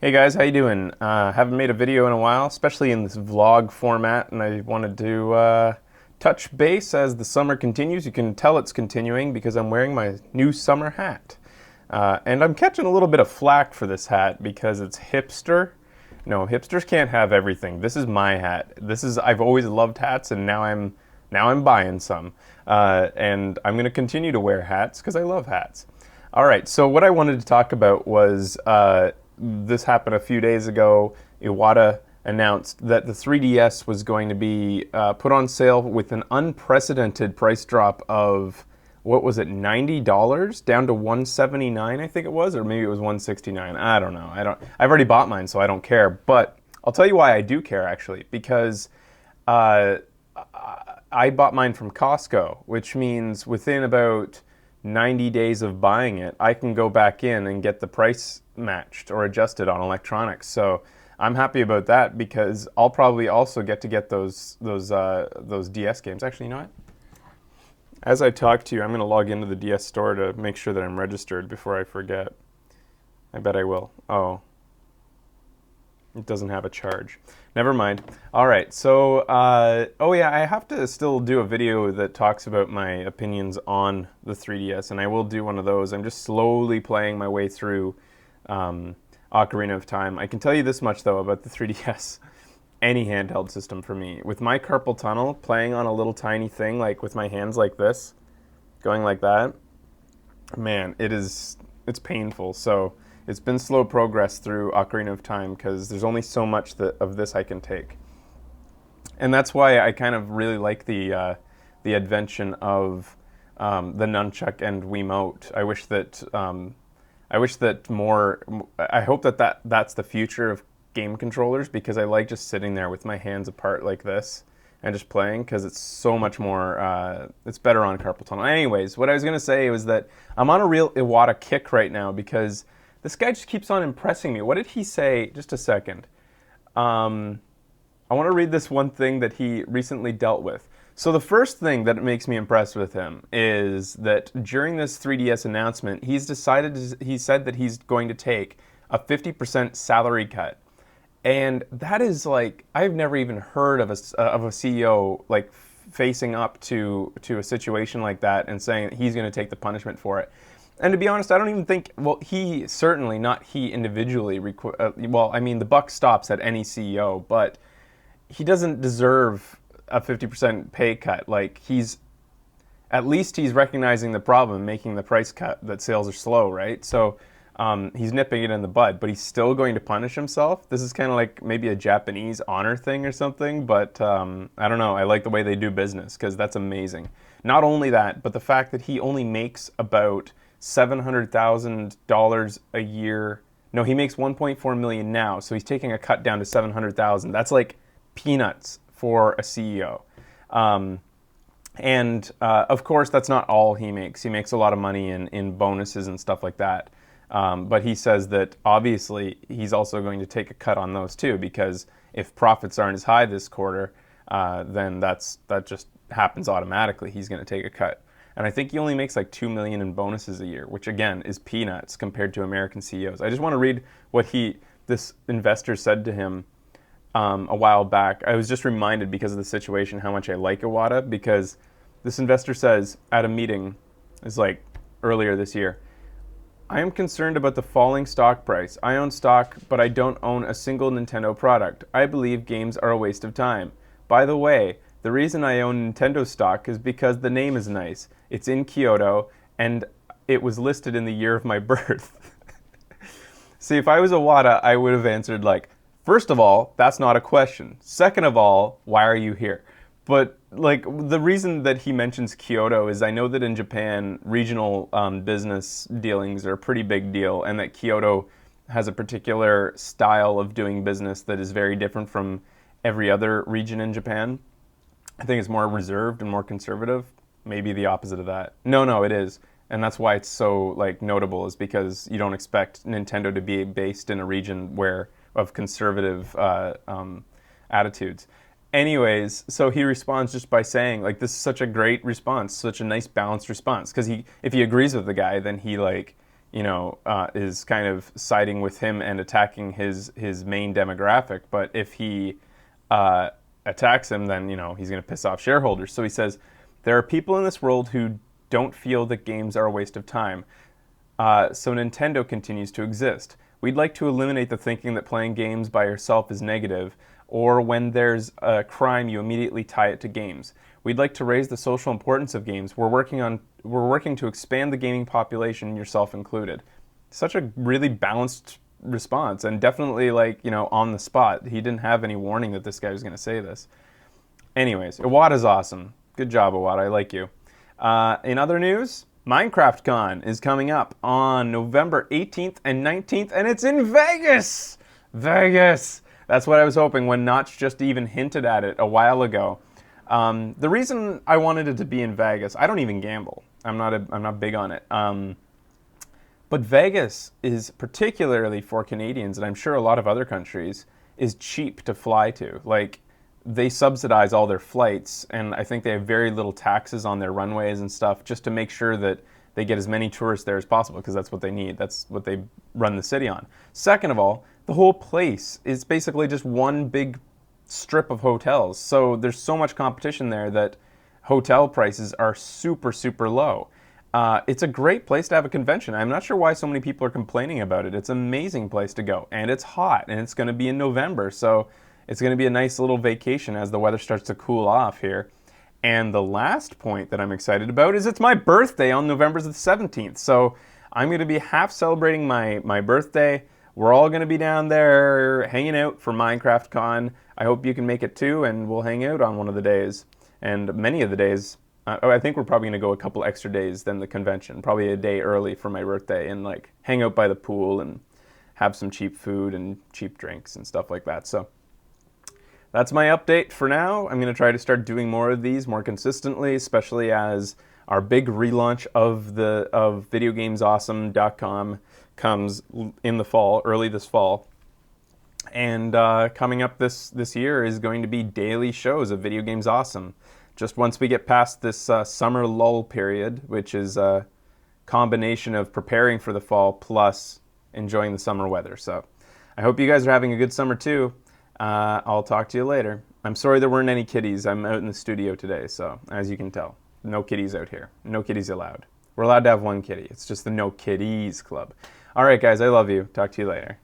Hey guys, how you doing? Haven't made a video in a while, especially in this vlog format, and I wanted to touch base as the summer continues. You can tell it's continuing because I'm wearing my new summer hat. And I'm catching a little bit of flack for this hat because it's hipster. No, hipsters can't have everything. This is my hat. I've always loved hats, and now I'm buying some. And I'm going to continue to wear hats because I love hats. All right, so what I wanted to talk about was this happened a few days ago. Iwata announced that the 3DS was going to be put on sale with an unprecedented price drop of, what was it, $90 down to $179, I think it was, or maybe it was $169. I don't know. I've already bought mine, so I don't care. But I'll tell you why I do care, actually, because uh, I bought mine from Costco, which means within about 90 days of buying it, I can go back in and get the price matched or adjusted on electronics. So I'm happy about that because I'll probably also get to get those DS games. Actually, you know what? As I talk to you, I'm going to log into the DS store to make sure that I'm registered before I forget. I bet I will. Oh, it doesn't have a charge. Never mind. All right. So, oh yeah, I have to still do a video that talks about my opinions on the 3DS, and I will do one of those. I'm just slowly playing my way through Ocarina of Time. I can tell you this much though about the 3DS. Any handheld system for me. With my carpal tunnel, playing on a little tiny thing, like with my hands like this, going like that, man, it's painful. So it's been slow progress through Ocarina of Time because there's only so much of this I can take. And that's why I kind of really like the invention of the nunchuck and Wiimote. I wish that more. I hope that's the future of game controllers because I like just sitting there with my hands apart like this and just playing because it's so much more. It's better on carpal tunnel. Anyways, what I was gonna say was that I'm on a real Iwata kick right now because this guy just keeps on impressing me. What did he say? Just a second. I want to read this one thing that he recently dealt with. So the first thing that makes me impressed with him is that during this 3DS announcement, he said that he's going to take a 50% salary cut. And that is like, I've never even heard of a CEO like facing up to a situation like that and saying that he's going to take the punishment for it. And to be honest, I don't even think, well, he certainly, not he individually, well, I mean, the buck stops at any CEO, but he doesn't deserve a 50% pay cut. Like, at least he's recognizing the problem, making the price cut that sales are slow, right? So he's nipping it in the bud, but he's still going to punish himself. This is kind of like maybe a Japanese honor thing or something, but I don't know. I like the way they do business because that's amazing. Not only that, but the fact that he only makes about $700,000 a year. No, he makes 1.4 million now, so he's taking a cut down to 700,000. That's like peanuts for a CEO. And of course, that's not all he makes. He makes a lot of money in bonuses and stuff like that. But he says that obviously he's also going to take a cut on those too, because if profits aren't as high this quarter, then that just happens automatically. He's going to take a cut. And I think he only makes like $2 million in bonuses a year, which again is peanuts compared to American CEOs. I just want to read what this investor said to him a while back. I was just reminded because of the situation how much I like Iwata, because this investor says at a meeting, is like earlier this year, I am concerned about the falling stock price. I own stock, but I don't own a single Nintendo product. I believe games are a waste of time. By the way, the reason I own Nintendo stock is because the name is nice. It's in Kyoto, and it was listed in the year of my birth. See, if I was Iwata, I would have answered like, first of all, that's not a question. Second of all, why are you here? But like the reason that he mentions Kyoto is I know that in Japan, regional business dealings are a pretty big deal, and that Kyoto has a particular style of doing business that is very different from every other region in Japan. I think it's more reserved and more conservative. Maybe the opposite of that. No, it is. And that's why it's so like notable, is because you don't expect Nintendo to be based in a region of conservative attitudes. Anyways, so he responds just by saying, like, this is such a great response, such a nice balanced response. Because if he agrees with the guy, then he is kind of siding with him and attacking his main demographic. But if he attacks him, then he's going to piss off shareholders. So he says, there are people in this world who don't feel that games are a waste of time. So Nintendo continues to exist. We'd like to eliminate the thinking that playing games by yourself is negative, or when there's a crime, you immediately tie it to games. We'd like to raise the social importance of games. We're working to expand the gaming population, yourself included. Such a really balanced response, and definitely on the spot. He didn't have any warning that this guy was going to say this. Anyways, Iwata's awesome. Good job, Iwata. I like you. In other news, Minecraft Con is coming up on November 18th and 19th, and it's in Vegas! Vegas! That's what I was hoping when Notch just even hinted at it a while ago. The reason I wanted it to be in Vegas, I don't even gamble. I'm not big on it. But Vegas is, particularly for Canadians, and I'm sure a lot of other countries, is cheap to fly to. They subsidize all their flights, and I think they have very little taxes on their runways and stuff, just to make sure that they get as many tourists there as possible, because that's what they need. That's what they run the city on. Second of all, the whole place is basically just one big strip of hotels. So there's so much competition there that hotel prices are super, super low. It's a great place to have a convention. I'm not sure why so many people are complaining about it. It's an amazing place to go, and it's hot, and it's going to be in November, so it's going to be a nice little vacation as the weather starts to cool off here. And the last point that I'm excited about is it's my birthday on November the 17th. So I'm going to be half celebrating my birthday. We're all going to be down there hanging out for Minecraft Con. I hope you can make it too, and we'll hang out on one of the days. And many of the days, I think we're probably going to go a couple extra days than the convention. Probably a day early for my birthday, and hang out by the pool and have some cheap food and cheap drinks and stuff like that. So that's my update for now. I'm going to try to start doing more of these more consistently, especially as our big relaunch of VideoGamesAwesome.com comes in the fall, early this fall. And coming up this year is going to be daily shows of Video Games Awesome. Just once we get past this summer lull period, which is a combination of preparing for the fall plus enjoying the summer weather. So I hope you guys are having a good summer too. I'll talk to you later. I'm sorry there weren't any kitties. I'm out in the studio today, so as you can tell, no kitties out here. No kitties allowed. We're allowed to have one kitty. It's just the No Kitties Club. All right, guys, I love you. Talk to you later.